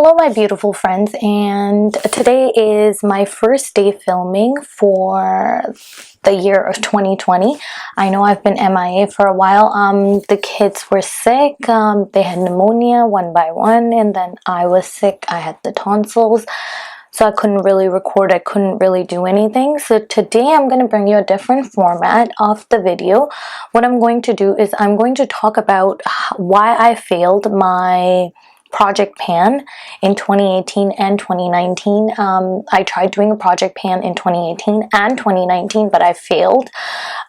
Hello my beautiful friends, and today is my first day filming for the year of 2020. I know I've been MIA for a while. The kids were sick. They had pneumonia one by one, and then I was sick. I had the tonsils, so I couldn't really record. I couldn't really do anything. So today I'm going to bring you a different format of the video. What I'm going to do is I'm going to talk about why I failed my project pan in 2018 and 2019. I tried doing a project pan in 2018 and 2019, but I failed.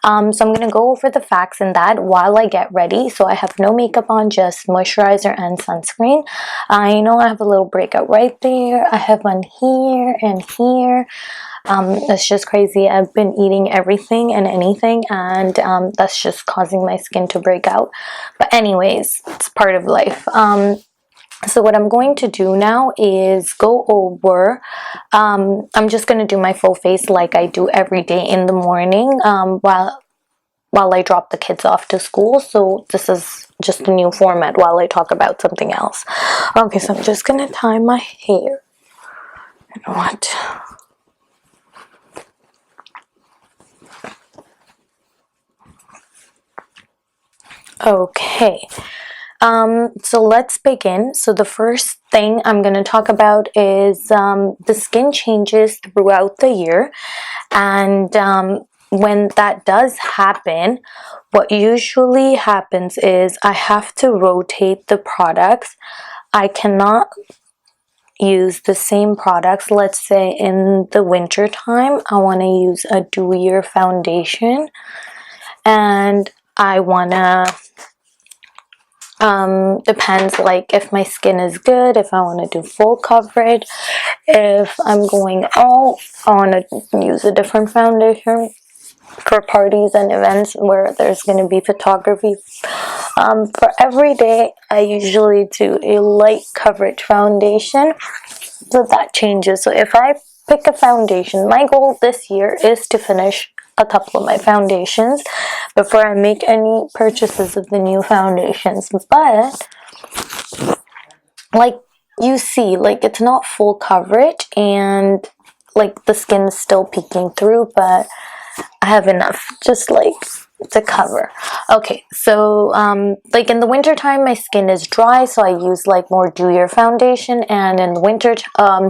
So I'm going to go over the facts in that while I get ready. So I have no makeup on, just moisturizer and sunscreen. I know I have a little breakout right there. I have one here and here. It's just crazy. I've been eating everything and anything, and that's just causing my skin to break out. But anyways, it's part of life. So what I'm going to do now is go over, I'm just going to do my full face like I do every day in the morning while I drop the kids off to school. So this is just a new format while I talk about something else. Okay, so I'm just going to tie my hair. You know what? Okay. So let's begin. So the first thing I'm going to talk about is the skin changes throughout the year, and when that does happen, what usually happens is I have to rotate the products. I cannot use the same products. Let's say in the winter time I want to use a dewier foundation, and I want to depends, like if my skin is good, if I want to do full coverage. If I'm going out, I want to use a different foundation for parties and events where there's going to be photography. For every day, I usually do a light coverage foundation, so that changes. So if I pick a foundation, my goal this year is to finish a couple of my foundations before I make any purchases of the new foundations. But like you see, like it's not full coverage, and like the skin is still peeking through, but I have enough just like to cover. Okay, so like in the winter time my skin is dry, so I use like more dewier foundation, and in the winter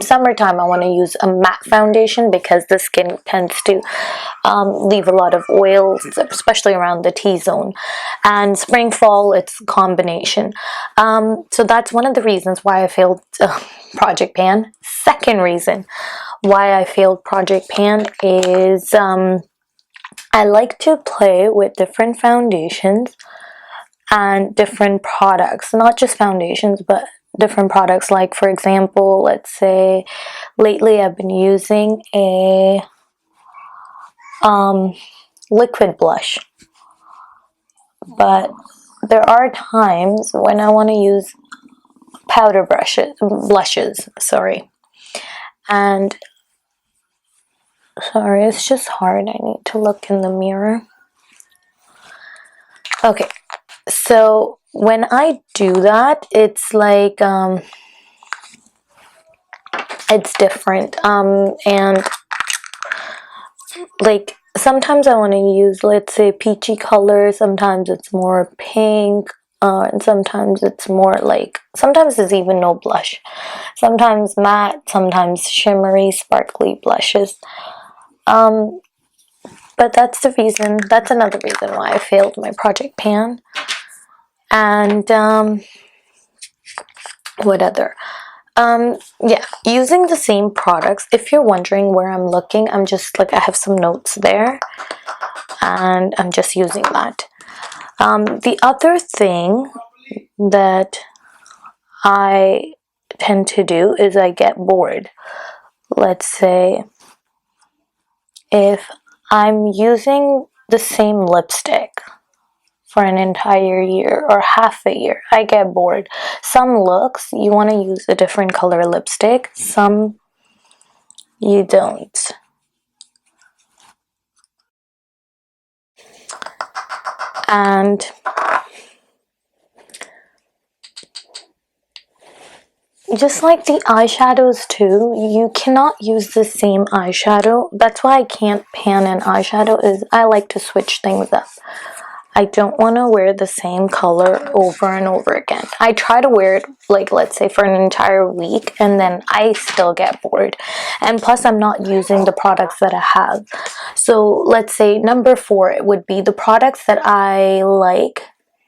summertime I want to use a matte foundation because the skin tends to leave a lot of oils, especially around the T-zone. And spring fall, it's a combination. So that's one of the reasons why I failed Project Pan. Second reason why I failed Project Pan is I like to play with different foundations and different products, not just foundations, but different products. Like for example, let's say lately I've been using a liquid blush, but there are times when I want to use powder blushes, and sorry, it's just hard. I need to look in the mirror. Okay, so when I do that, it's like it's different, and like sometimes I want to use, let's say, peachy color, sometimes it's more pink, and sometimes it's more like, sometimes there's even no blush, sometimes matte, sometimes shimmery, sparkly blushes. But that's another reason why I failed my Project Pan. And what other? Yeah, using the same products. If you're wondering where I'm looking, I'm just like, I have some notes there, and I'm just using that. The other thing that I tend to do is I get bored. Let's say if I'm using the same lipstick for an entire year or half a year, I get bored. Some looks you want to use a different color lipstick, some you don't. And just like the eyeshadows too, you cannot use the same eyeshadow. That's why I can't pan an eyeshadow, is I like to switch things up. I don't want to wear the same color over and over again. I try to wear it, like, let's say for an entire week, and then I still get bored. And plus, I'm not using the products that I have. So let's say number 4, it would be the products that I like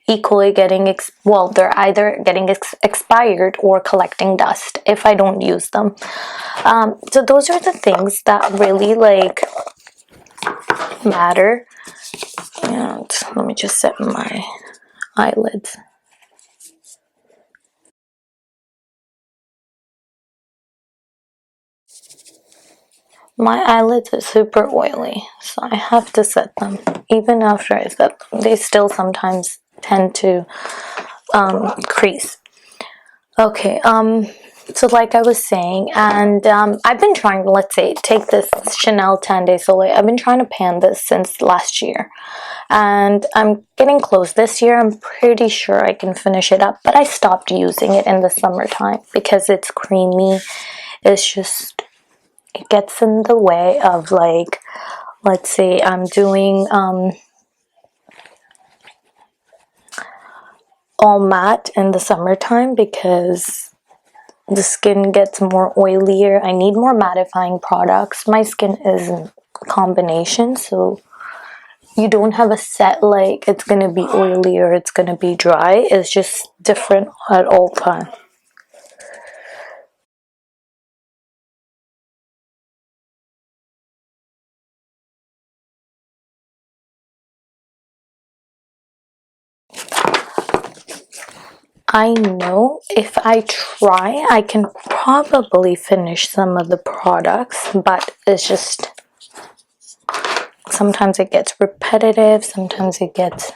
equally getting, well, they're either getting expired or collecting dust if I don't use them. So those are the things that really, like, matter. And let me just set my eyelids. My eyelids are super oily, so I have to set them. Even after I set them, they still sometimes tend to crease. Okay, so like I was saying, and I've been trying, let's say, take this Chanel 10 Day Soleil. I've been trying to pan this since last year. And I'm getting close this year. I'm pretty sure I can finish it up, but I stopped using it in the summertime because it's creamy. It's just, it gets in the way of, like, let's say I'm doing all matte in the summertime because the skin gets more oilier. I need more mattifying products. My skin is a combination, so you don't have a set, like, it's gonna be oily or it's gonna be dry. It's just different at all times. I know if I try, I can probably finish some of the products, but it's just, sometimes it gets repetitive, sometimes it gets,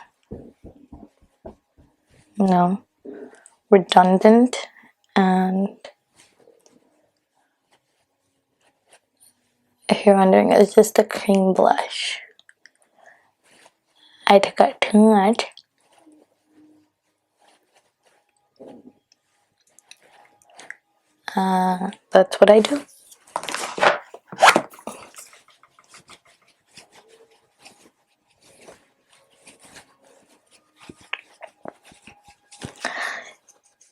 redundant. And if you're wondering, it's just a cream blush. I took out too much. That's what I do.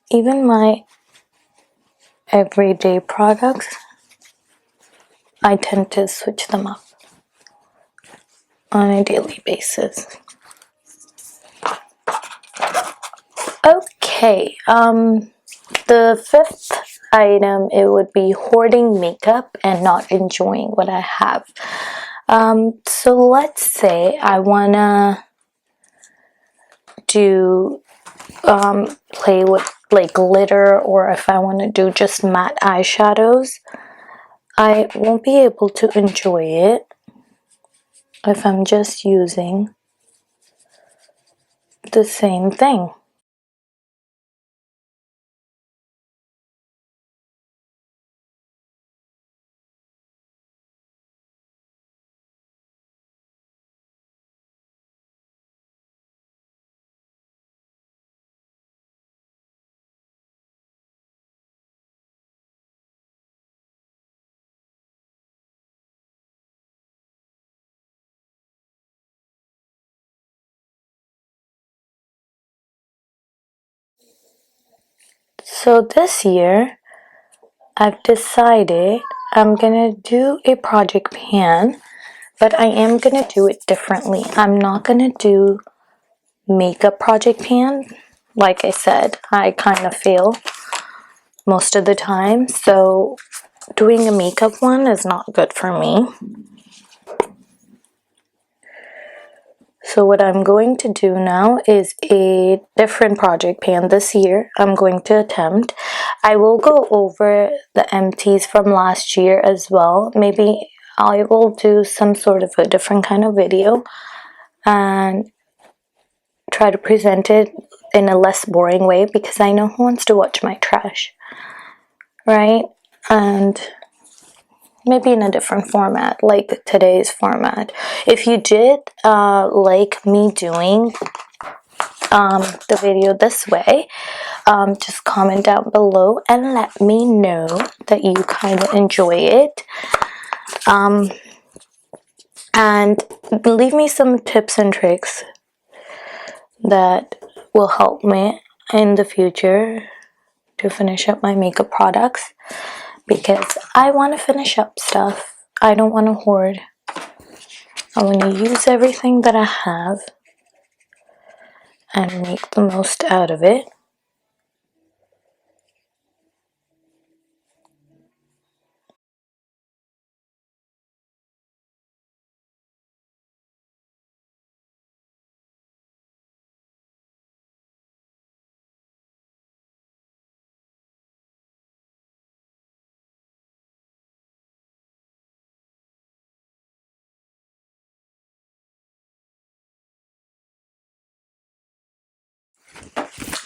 Even my everyday products, I tend to switch them up on a daily basis. Okay, the 5th item, it would be hoarding makeup and not enjoying what I have. So let's say I wanna do play with, like, glitter, or if I want to do just matte eyeshadows, I won't be able to enjoy it if I'm just using the same thing. So this year, I've decided I'm gonna do a project pan, but I am gonna do it differently. I'm not gonna do makeup project pan. Like I said, I kind of fail most of the time, so doing a makeup one is not good for me. So what I'm going to do now is a different project pan this year. I'm going to attempt. I will go over the empties from last year as well. Maybe I will do some sort of a different kind of video and try to present it in a less boring way, because I know who wants to watch my trash, right? And maybe in a different format, like today's format. If you did like me doing the video this way, just comment down below and let me know that you kind of enjoy it. And leave me some tips and tricks that will help me in the future to finish up my makeup products, because I want to finish up stuff. I don't want to hoard. I want to use everything that I have and make the most out of it.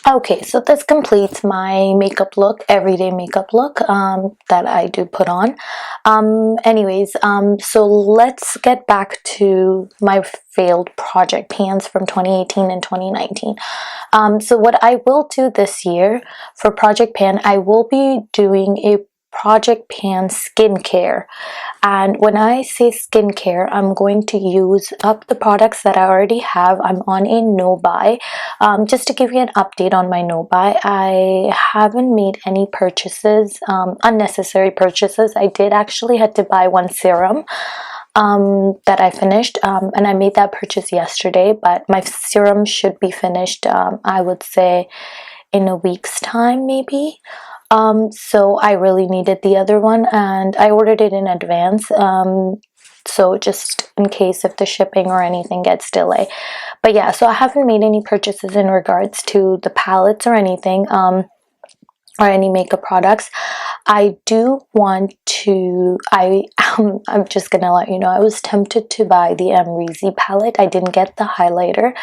Okay, so this completes my makeup look, everyday makeup look that I do put on. So let's get back to my failed project pans from 2018 and 2019. So what I will do this year for project pan, I will be doing a project pan skincare. And when I say skincare, I'm going to use up the products that I already have. I'm on a no buy. Just to give you an update on my no buy, I haven't made any purchases, unnecessary purchases. I did actually had to buy one serum that I finished, and I made that purchase yesterday, but my serum should be finished, I would say in a week's time maybe. So I really needed the other one and I ordered it in advance, so just in case if the shipping or anything gets delayed. But yeah, so I haven't made any purchases in regards to the palettes or anything, or any makeup products. I do want to, I'm just gonna let you know, I was tempted to buy the Amrezy palette. I didn't get the highlighter,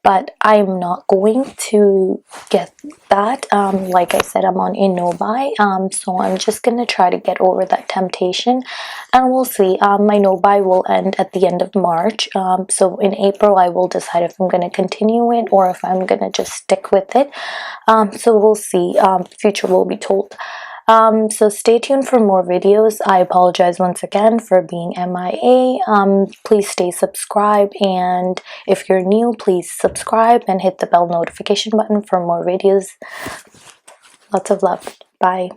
but I'm not going to get that. Like I said, I'm on a no buy, so I'm just gonna try to get over that temptation, and we'll see. My no buy will end at the end of March, so in April I will decide if I'm gonna continue it or if I'm gonna just stick with it. So we'll see. Future will be told. So stay tuned for more videos. I apologize once again for being MIA. Please stay subscribed, and if you're new, please subscribe and hit the bell notification button for more videos. Lots of love. Bye.